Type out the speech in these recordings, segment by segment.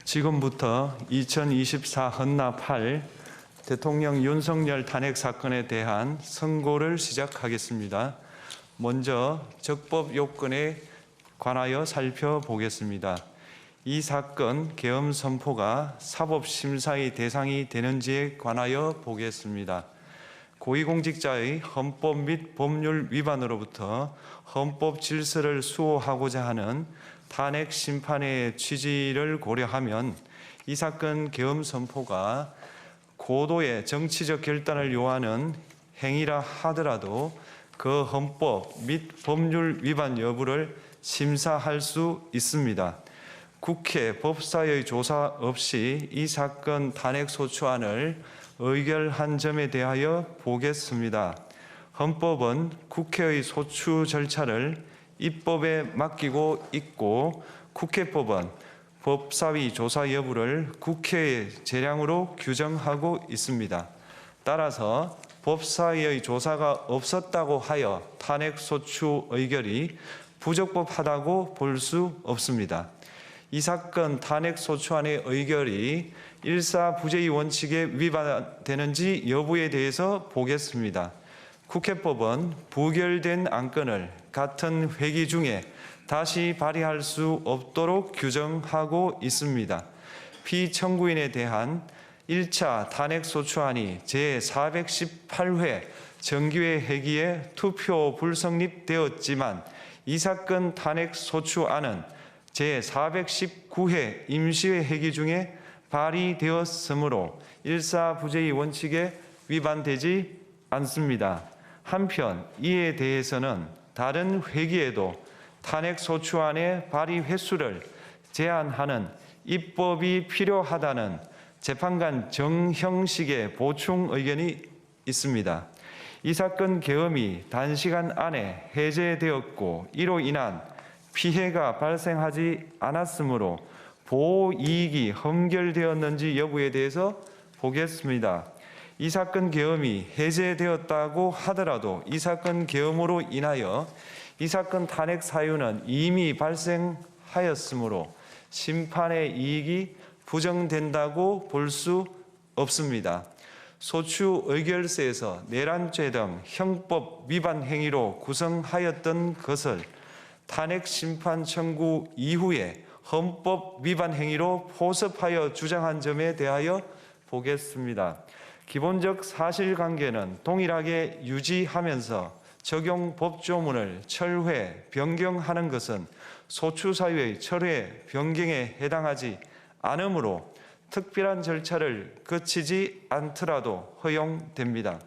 지금부터 2024 헌납 8 대통령 윤석열 탄핵 사건에 대한 선고를 시작하겠습니다. 먼저 적법 요건에 관하여 살펴보겠습니다. 이 사건 계엄 선포가 사법심사의 대상이 되는지에 관하여 보겠습니다. 고위공직자의 헌법 및 법률 위반으로부터 헌법 질서를 수호하고자 하는 탄핵 심판의 취지를 고려하면 이 사건 계엄 선포가 고도의 정치적 결단을 요하는 행위라 하더라도 그 헌법 및 법률 위반 여부를 심사할 수 있습니다. 국회 법사의 조사 없이 이 사건 탄핵 소추안을 의결한 점에 대하여 보겠습니다. 헌법은 국회의 소추 절차를 입법에 맡기고 있고 국회법은 법사위 조사 여부를 국회의 재량으로 규정하고 있습니다. 따라서 법사위의 조사가 없었다고 하여 탄핵 소추 의결이 부적법하다고 볼 수 없습니다. 이 사건 탄핵 소추안의 의결이 일사부재의 원칙에 위반되는지 여부에 대해서 보겠습니다. 국회법은 부결된 안건을 같은 회기 중에 다시 발의할 수 없도록 규정하고 있습니다. 피청구인에 대한 1차 탄핵소추안이 제418회 정기회 회기에 투표 불성립되었지만 이 사건 탄핵소추안은 제419회 임시회 회기 중에 발의되었으므로 일사부재의 원칙에 위반되지 않습니다. 한편 이에 대해서는 다른 회기에도 탄핵소추안의 발의 횟수를 제한하는 입법이 필요하다는 재판관 정형식의 보충 의견이 있습니다. 이 사건 계엄이 단시간 안에 해제되었고 이로 인한 피해가 발생하지 않았으므로 보호이익이 험결되었는지 여부에 대해서 보겠습니다. 이 사건 계엄이 해제되었다고 하더라도 이 사건 계엄으로 인하여 이 사건 탄핵 사유는 이미 발생하였으므로 심판의 이익이 부정된다고 볼 수 없습니다. 소추 의결서에서 내란죄 등 형법 위반 행위로 구성하였던 것을 탄핵 심판 청구 이후에 헌법 위반 행위로 포섭하여 주장한 점에 대하여 보겠습니다. 기본적 사실관계는 동일하게 유지하면서 적용 법조문을 철회, 변경하는 것은 소추 사유의 철회, 변경에 해당하지 않으므로 특별한 절차를 거치지 않더라도 허용됩니다.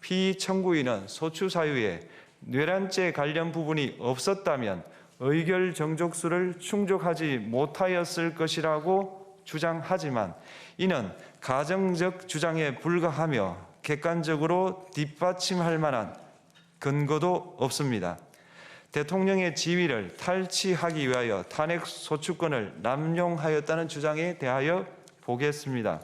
피청구인은 소추 사유에 내란죄 관련 부분이 없었다면 의결 정족수를 충족하지 못하였을 것이라고 주장하지만 이는 가정적 주장에 불과하며 객관적으로 뒷받침할 만한 근거도 없습니다. 대통령의 지위를 탈취하기 위하여 탄핵 소추권을 남용하였다는 주장에 대하여 보겠습니다.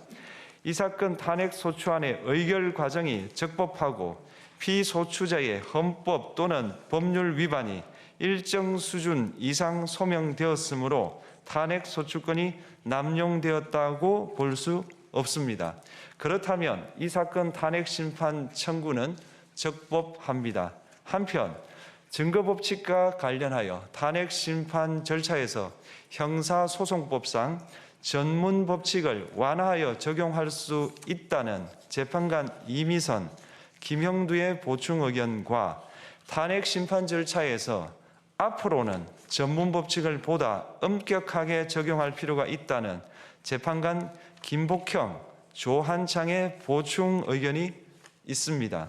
이 사건 탄핵 소추안의 의결 과정이 적법하고 피소추자의 헌법 또는 법률 위반이 일정 수준 이상 소명되었으므로 탄핵 소추권이 남용되었다고 볼 수 없습니다. 그렇다면 이 사건 탄핵 심판 청구는 적법합니다. 한편 증거법칙과 관련하여 탄핵 심판 절차에서 형사소송법상 전문 법칙을 완화하여 적용할 수 있다는 재판관 이미선, 김형두의 보충 의견과 탄핵 심판 절차에서 앞으로는 전문 법칙을 보다 엄격하게 적용할 필요가 있다는 재판관 김복형, 조한창의 보충 의견이 있습니다.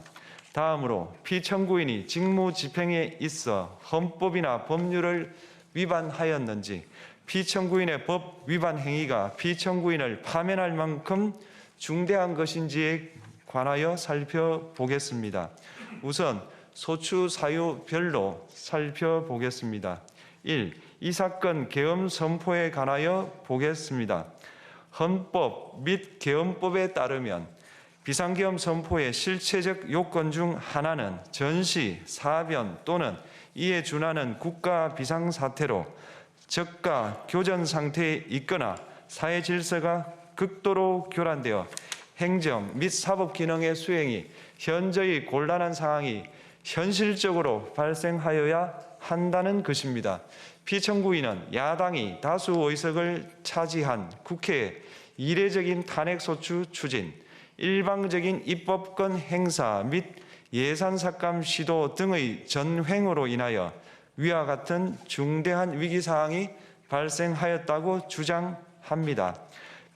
다음으로 피청구인이 직무집행에 있어 헌법이나 법률을 위반하였는지 피청구인의 법 위반 행위가 피청구인을 파면할 만큼 중대한 것인지에 관하여 살펴보겠습니다. 우선 소추 사유별로 살펴보겠습니다. 1. 이 사건 계엄 선포에 관하여 보겠습니다. 헌법 및 계엄법에 따르면 비상계엄 선포의 실체적 요건 중 하나는 전시, 사변 또는 이에 준하는 국가 비상사태로 저가 교전 상태에 있거나 사회 질서가 극도로 교란되어 행정 및 사법 기능의 수행이 현저히 곤란한 상황이 현실적으로 발생하여야 한다는 것입니다. 피청구인은 야당이 다수 의석을 차지한 국회의 이례적인 탄핵소추 추진, 일방적인 입법권 행사 및 예산 삭감 시도 등의 전횡으로 인하여 위와 같은 중대한 위기사항이 발생하였다고 주장합니다.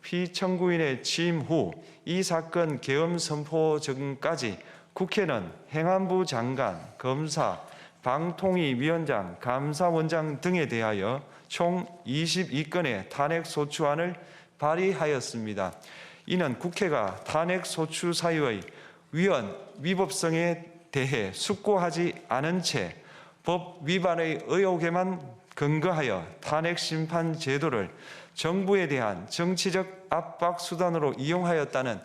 피청구인의 취임 후 이 사건 계엄 선포 전까지 국회는 행안부 장관, 검사, 방통위위원장, 감사원장 등에 대하여 총 22건의 탄핵소추안을 발의하였습니다. 이는 국회가 탄핵소추 사유의 위헌, 위법성에 대해 숙고하지 않은 채 법 위반의 의혹에만 근거하여 탄핵심판 제도를 정부에 대한 정치적 압박 수단으로 이용하였다는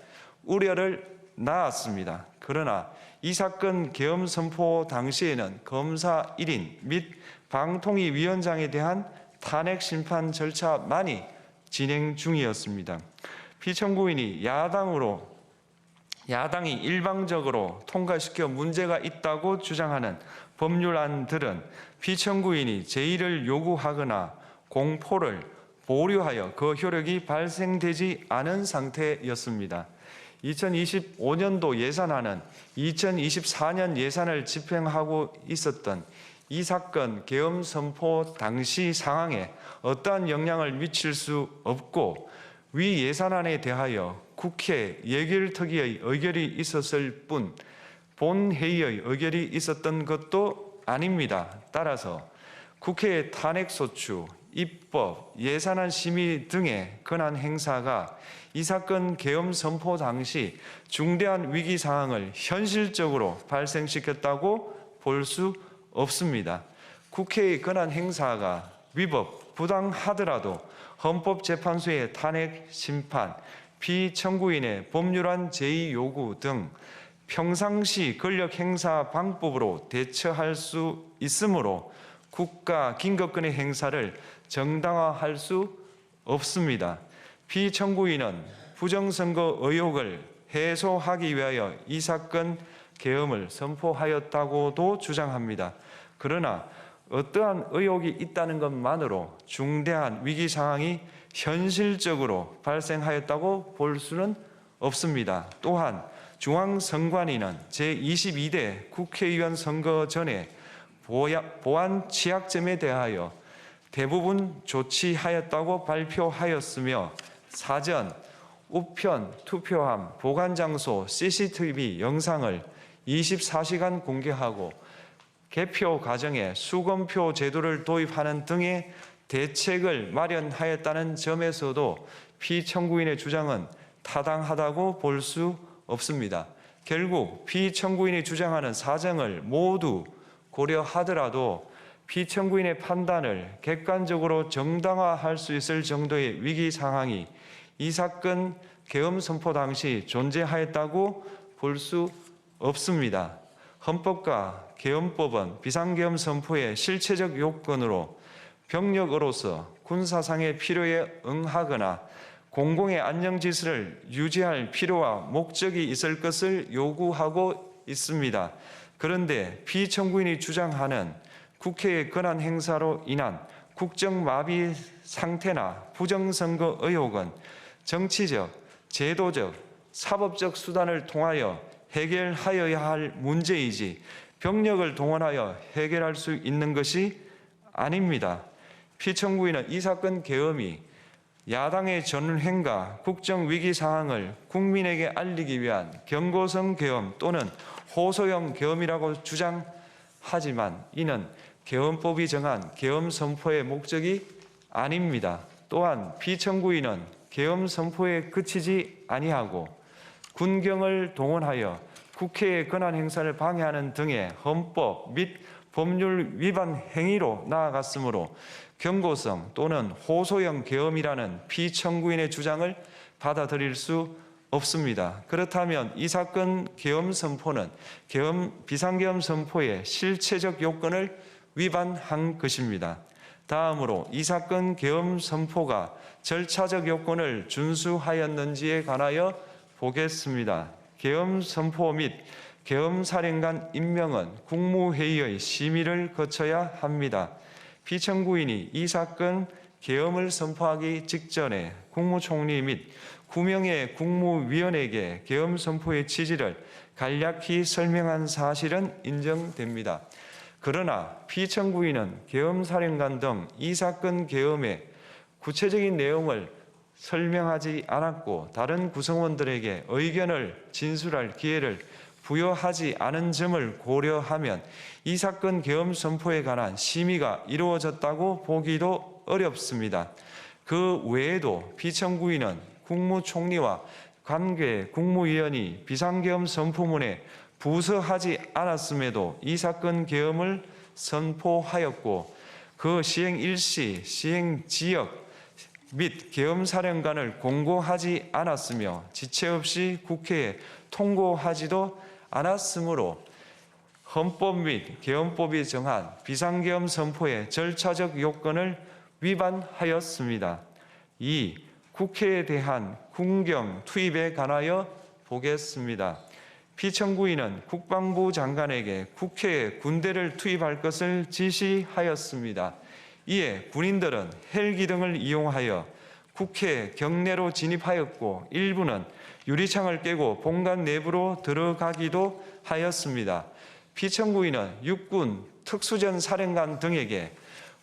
우려를 낳았습니다. 그러나 이 사건 계엄 선포 당시에는 검사 1인 및 방통위위원장에 대한 탄핵 심판 절차만이 진행 중이었습니다. 피청구인이 야당이 일방적으로 통과시켜 문제가 있다고 주장하는 법률안들은 피청구인이 제의를 요구하거나 공포를 보류하여 그 효력이 발생되지 않은 상태였습니다. 2025년도 예산안은 2024년 예산을 집행하고 있었던 이 사건 계엄 선포 당시 상황에 어떠한 영향을 미칠 수 없고 위 예산안에 대하여 국회 예결특위의 의결이 있었을 뿐 본회의의 의결이 있었던 것도 아닙니다. 따라서 국회의 탄핵소추, 입법, 예산안 심의 등의 권한 행사가 이 사건 계엄 선포 당시 중대한 위기 상황을 현실적으로 발생시켰다고 볼 수 없습니다. 국회의 권한 행사가 위법, 부당하더라도 헌법재판소의 탄핵 심판, 피청구인의 법률안 제의 요구 등 평상시 권력 행사 방법으로 대처할 수 있으므로 국가 긴급권의 행사를 정당화할 수 없습니다. 피청구인은 부정선거 의혹을 해소하기 위하여 이 사건 계엄을 선포하였다고도 주장합니다. 그러나 어떠한 의혹이 있다는 것만으로 중대한 위기 상황이 현실적으로 발생하였다고 볼 수는 없습니다. 또한 중앙선관위는 제22대 국회의원 선거 전에 보안 취약점에 대하여 대부분 조치하였다고 발표하였으며 사전, 우편, 투표함, 보관장소, CCTV 영상을 24시간 공개하고 개표 과정에 수검표 제도를 도입하는 등의 대책을 마련하였다는 점에서도 피청구인의 주장은 타당하다고 볼 수 없습니다. 결국 피청구인이 주장하는 사정을 모두 고려하더라도 피청구인의 판단을 객관적으로 정당화할 수 있을 정도의 위기 상황이 이 사건 계엄 선포 당시 존재하였다고 볼 수 없습니다. 헌법과 계엄법은 비상계엄 선포의 실체적 요건으로 병력으로서 군사상의 필요에 응하거나 공공의 안정질서를 유지할 필요와 목적이 있을 것을 요구하고 있습니다. 그런데 피청구인이 주장하는 국회의 권한 행사로 인한 국정마비 상태나 부정선거 의혹은 정치적, 제도적, 사법적 수단을 통하여 해결하여야 할 문제이지 병력을 동원하여 해결할 수 있는 것이 아닙니다. 피청구인은 이 사건 계엄이 야당의 전횡과 국정위기 상황을 국민에게 알리기 위한 경고성 계엄 또는 호소형 계엄이라고 주장하지만 이는 계엄법이 정한 계엄 선포의 목적이 아닙니다. 또한 피청구인은 계엄 선포에 그치지 아니하고 군경을 동원하여 국회의 권한 행사를 방해하는 등의 헌법 및 법률 위반 행위로 나아갔으므로 경고성 또는 호소형 계엄이라는 피청구인의 주장을 받아들일 수 없습니다. 그렇다면 이 사건 계엄 선포는 비상계엄 선포의 실체적 요건을 위반한 것입니다. 다음으로 이 사건 계엄 선포가 절차적 요건을 준수하였는지에 관하여 보겠습니다. 계엄 선포 및 계엄 사령관 임명은 국무회의의 심의를 거쳐야 합니다. 피청구인이 이 사건 계엄을 선포하기 직전에 국무총리 및 9명의 국무위원에게 계엄 선포의 취지를 간략히 설명한 사실은 인정됩니다. 그러나 피청구인은 계엄사령관 등 이 사건 계엄의 구체적인 내용을 설명하지 않았고 다른 구성원들에게 의견을 진술할 기회를 부여하지 않은 점을 고려하면 이 사건 계엄 선포에 관한 심의가 이루어졌다고 보기도 어렵습니다. 그 외에도 피청구인은 국무총리와 관계 국무위원이 비상계엄 선포문에 부서하지 않았음에도 이 사건 계엄을 선포하였고 그 시행 일시, 시행 지역 및 계엄사령관을 공고하지 않았으며 지체 없이 국회에 통고하지도 않았으므로 헌법 및 계엄법이 정한 비상계엄 선포의 절차적 요건을 위반하였습니다. 2. 국회에 대한 군경 투입에 관하여 보겠습니다. 피청구인은 국방부 장관에게 국회에 군대를 투입할 것을 지시하였습니다. 이에 군인들은 헬기 등을 이용하여 국회 경내로 진입하였고 일부는 유리창을 깨고 본관 내부로 들어가기도 하였습니다. 피청구인은 육군 특수전 사령관 등에게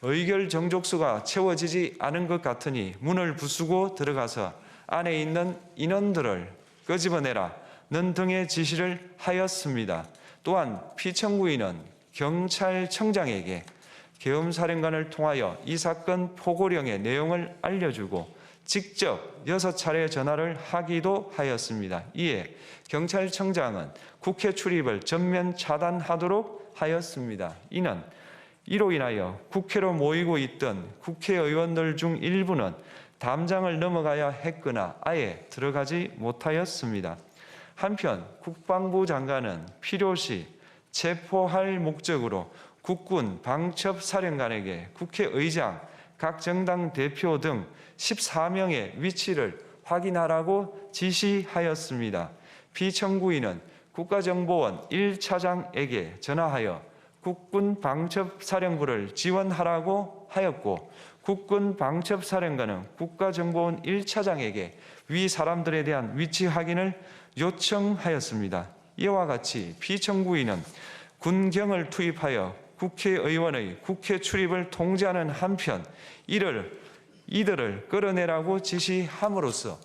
의결 정족수가 채워지지 않은 것 같으니 문을 부수고 들어가서 안에 있는 인원들을 끄집어내라는 등의 지시를 하였습니다. 또한 피청구인은 경찰청장에게 계엄사령관을 통하여 이 사건 포고령의 내용을 알려주고 직접 6차례 전화를 하기도 하였습니다. 이에 경찰청장은 국회 출입을 전면 차단하도록 하였습니다. 이로 인하여 국회로 모이고 있던 국회의원들 중 일부는 담장을 넘어가야 했거나 아예 들어가지 못하였습니다. 한편 국방부 장관은 필요시 체포할 목적으로 국군 방첩사령관에게 국회의장, 각 정당 대표 등 14명의 위치를 확인하라고 지시하였습니다. 피청구인은 국가정보원 1차장에게 전화하여 국군 방첩사령부를 지원하라고 하였고 국군 방첩사령관은 국가정보원 1차장에게 위 사람들에 대한 위치 확인을 요청하였습니다. 이와 같이 피청구인은 군경을 투입하여 국회의원의 국회 출입을 통제하는 한편 이들을 끌어내라고 지시함으로써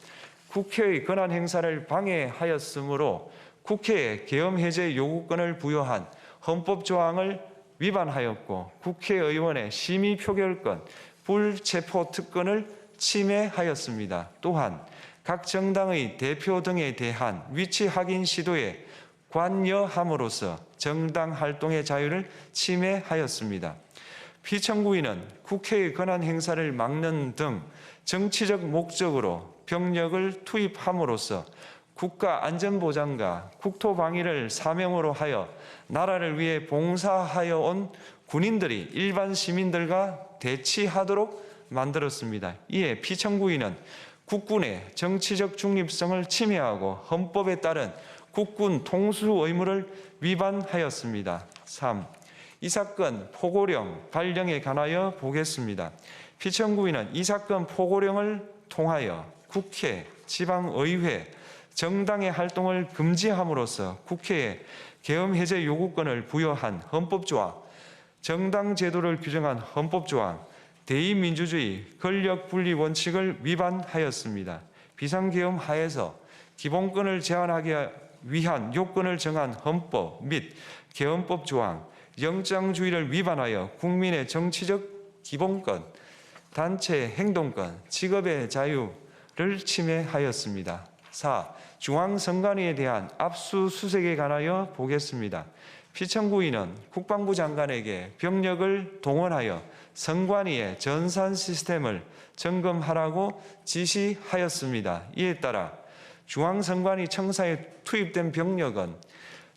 국회의 권한 행사를 방해하였으므로 국회에 계엄 해제 요구권을 부여한 헌법 조항을 위반하였고 국회의원의 심의 표결권, 불체포 특권을 침해하였습니다. 또한 각 정당의 대표 등에 대한 위치 확인 시도에 관여함으로써 정당 활동의 자유를 침해하였습니다. 피청구인은 국회의 권한 행사를 막는 등 정치적 목적으로 병력을 투입함으로써 국가 안전보장과 국토방위를 사명으로 하여 나라를 위해 봉사하여 온 군인들이 일반 시민들과 대치하도록 만들었습니다. 이에 피청구인은 국군의 정치적 중립성을 침해하고 헌법에 따른 국군 통수 의무를 위반하였습니다. 3. 이 사건 포고령 발령에 관하여 보겠습니다. 피청구인은 이 사건 포고령을 통하여 국회, 지방의회, 정당의 활동을 금지함으로써 국회에 계엄 해제 요구권을 부여한 헌법조항, 정당 제도를 규정한 헌법조항, 대의민주주의 권력분리 원칙을 위반하였습니다. 비상계엄 하에서 기본권을 제한하기 위한 요건을 정한 헌법 및 계엄법 조항, 영장주의를 위반하여 국민의 정치적 기본권, 단체 행동권, 직업의 자유를 침해하였습니다. 4. 중앙선관위에 대한 압수수색에 관하여 보겠습니다. 피청구인은 국방부 장관에게 병력을 동원하여 선관위의 전산 시스템을 점검하라고 지시하였습니다. 이에 따라 중앙선관위 청사에 투입된 병력은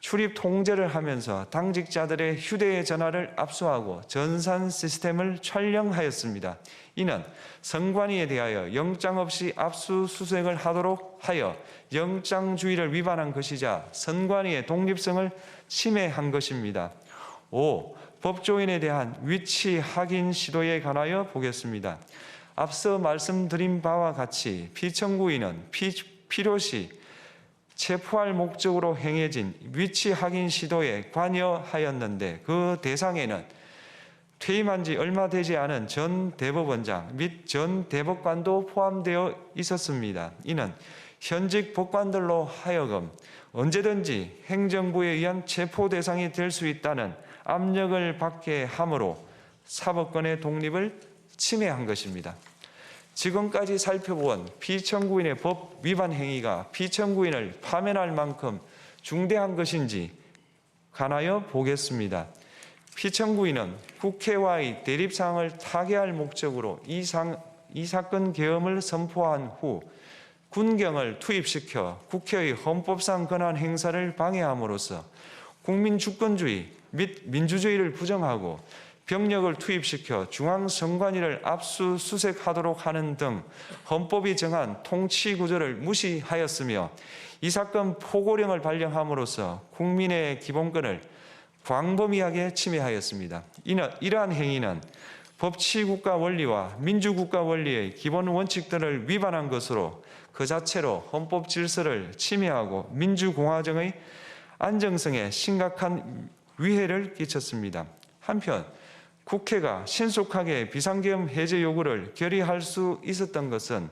출입 통제를 하면서 당직자들의 휴대전화를 압수하고 전산 시스템을 촬영하였습니다. 이는 선관위에 대하여 영장 없이 압수수색을 하도록 하여 영장주의를 위반한 것이자 선관위의 독립성을 침해한 것입니다. 5. 법조인에 대한 위치 확인 시도에 관하여 보겠습니다. 앞서 말씀드린 바와 같이 피청구인은 필요시 체포할 목적으로 행해진 위치 확인 시도에 관여하였는데 그 대상에는 퇴임한 지 얼마 되지 않은 전 대법원장 및 전 대법관도 포함되어 있었습니다. 이는 현직 법관들로 하여금 언제든지 행정부에 의한 체포 대상이 될 수 있다는 압력을 받게 함으로 사법권의 독립을 침해한 것입니다. 지금까지 살펴본 피청구인의 법 위반 행위가 피청구인을 파면할 만큼 중대한 것인지 관하여 보겠습니다. 피청구인은 국회와의 대립상황을 타개할 목적으로 이 사건 계엄을 선포한 후 군경을 투입시켜 국회의 헌법상 권한 행사를 방해함으로써 국민 주권주의 및 민주주의를 부정하고 병력을 투입시켜 중앙선관위를 압수수색하도록 하는 등 헌법이 정한 통치구조를 무시하였으며 이 사건 포고령을 발령함으로써 국민의 기본권을 광범위하게 침해하였습니다. 이러한 행위는 법치국가 원리와 민주국가 원리의 기본 원칙들을 위반한 것으로 그 자체로 헌법 질서를 침해하고 민주공화정의 안정성에 심각한 위해를 끼쳤습니다. 한편 국회가 신속하게 비상계엄 해제 요구를 결의할 수 있었던 것은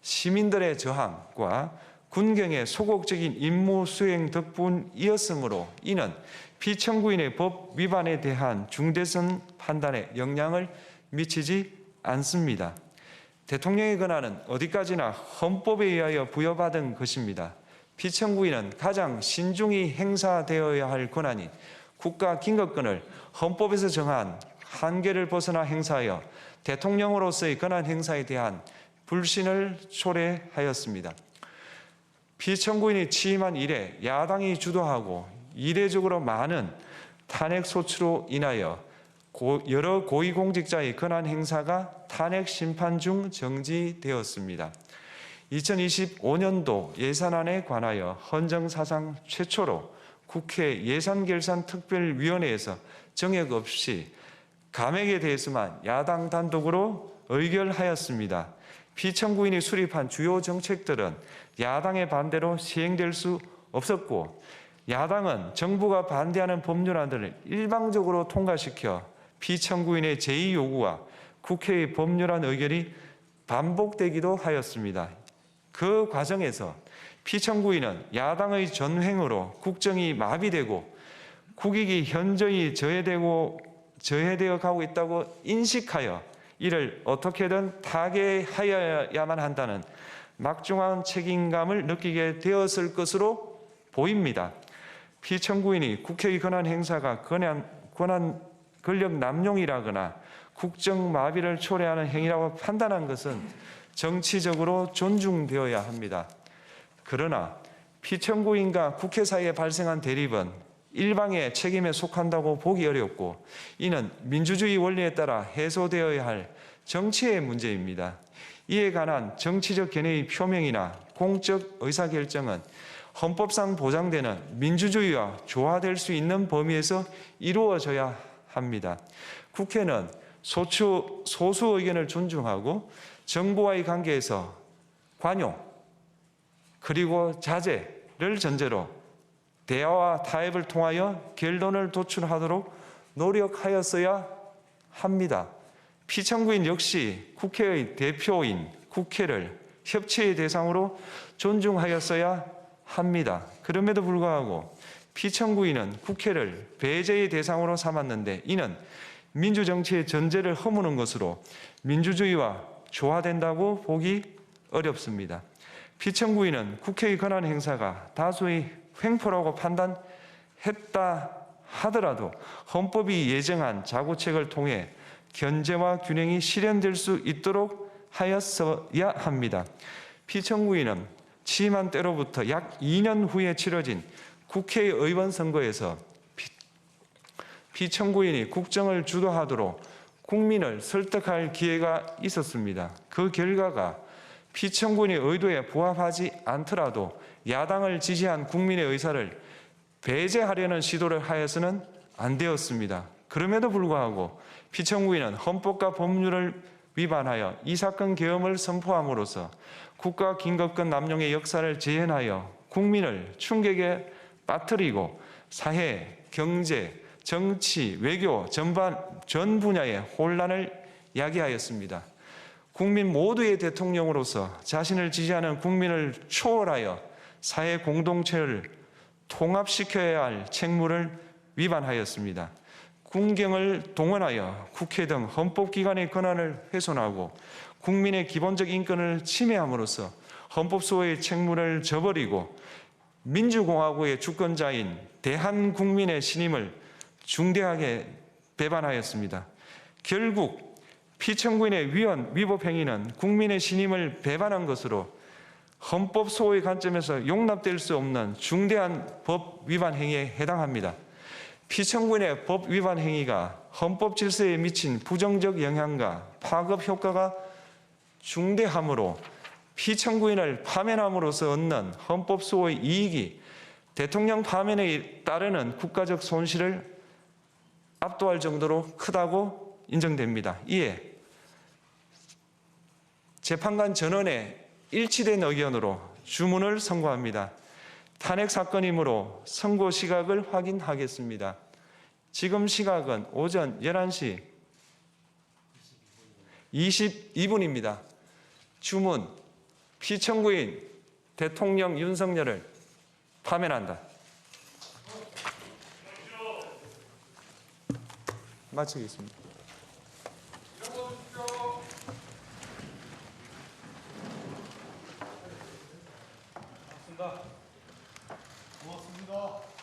시민들의 저항과 군경의 소극적인 임무 수행 덕분이었으므로 이는 피청구인의 법 위반에 대한 중대성 판단에 영향을 미치지 않습니다. 대통령의 권한은 어디까지나 헌법에 의하여 부여받은 것입니다. 피청구인은 가장 신중히 행사되어야 할 권한인 국가 긴급권을 헌법에서 정한 한계를 벗어나 행사하여 대통령으로서의 권한 행사에 대한 불신을 초래하였습니다. 피청구인이 취임한 이래 야당이 주도하고 이례적으로 많은 탄핵 소추로 인하여 여러 고위공직자의 권한 행사가 탄핵 심판 중 정지되었습니다. 2025년도 예산안에 관하여 헌정사상 최초로 국회 예산결산특별위원회에서 정액 없이 감액에 대해서만 야당 단독으로 의결하였습니다. 피청구인이 수립한 주요 정책들은 야당의 반대로 시행될 수 없었고 야당은 정부가 반대하는 법률안들을 일방적으로 통과시켜 피청구인의 제의 요구와 국회의 법률안 의결이 반복되기도 하였습니다. 그 과정에서 피청구인은 야당의 전횡으로 국정이 마비되고 국익이 현저히 저해되어 가고 있다고 인식하여 이를 어떻게든 타개하여야만 한다는 막중한 책임감을 느끼게 되었을 것으로 보입니다. 피청구인이 국회의 권한 행사가 권력 남용이라거나 국정 마비를 초래하는 행위라고 판단한 것은 정치적으로 존중되어야 합니다. 그러나 피청구인과 국회 사이에 발생한 대립은 일방의 책임에 속한다고 보기 어렵고 이는 민주주의 원리에 따라 해소되어야 할 정치의 문제입니다. 이에 관한 정치적 견해의 표명이나 공적 의사결정은 헌법상 보장되는 민주주의와 조화될 수 있는 범위에서 이루어져야 합니다. 국회는 소수 의견을 존중하고 정부와의 관계에서 관용 그리고 자제를 전제로 대화와 타협을 통하여 결론을 도출하도록 노력하였어야 합니다. 피청구인 역시 국회의 대표인 국회를 협치의 대상으로 존중하였어야 합니다. 그럼에도 불구하고 피청구인은 국회를 배제의 대상으로 삼았는데 이는 민주정치의 전제를 허무는 것으로 민주주의와 조화된다고 보기 어렵습니다. 피청구인은 국회의 권한 행사가 다수의 횡포라고 판단했다 하더라도 헌법이 예정한 자구책을 통해 견제와 균형이 실현될 수 있도록 하였어야 합니다. 피청구인은 취임한 때로부터 약 2년 후에 치러진 국회의원 선거에서 피청구인이 국정을 주도하도록 국민을 설득할 기회가 있었습니다. 그 결과가 피청구인의 의도에 부합하지 않더라도 야당을 지지한 국민의 의사를 배제하려는 시도를 하여서는 안 되었습니다. 그럼에도 불구하고 피청구인은 헌법과 법률을 위반하여 이 사건 계엄을 선포함으로써 국가 긴급권 남용의 역사를 재현하여 국민을 충격에 빠뜨리고 사회, 경제, 정치, 외교 전반 전 분야의 혼란을 야기하였습니다. 국민 모두의 대통령으로서 자신을 지지하는 국민을 초월하여 사회 공동체를 통합시켜야 할 책무를 위반하였습니다. 군경을 동원하여 국회 등 헌법기관의 권한을 훼손하고 국민의 기본적 인권을 침해함으로써 헌법소의 책무를 저버리고 민주공화국의 주권자인 대한국민의 신임을 중대하게 배반하였습니다. 결국 피청구인의 위법 행위는 국민의 신임을 배반한 것으로 헌법소의 관점에서 용납될 수 없는 중대한 법 위반 행위에 해당합니다. 피청구인의 법 위반 행위가 헌법 질서에 미친 부정적 영향과 파급 효과가 중대하므로 피청구인을 파면함으로써 얻는 헌법소의 이익이 대통령 파면에 따르는 국가적 손실을 압도할 정도로 크다고 인정됩니다. 이에 재판관 전원의 일치된 의견으로 주문을 선고합니다. 탄핵 사건이므로 선고 시각을 확인하겠습니다. 지금 시각은 오전 11시 22분입니다. 주문, 피청구인 대통령 윤석열을 파면한다. 마치겠습니다. 고맙습니다.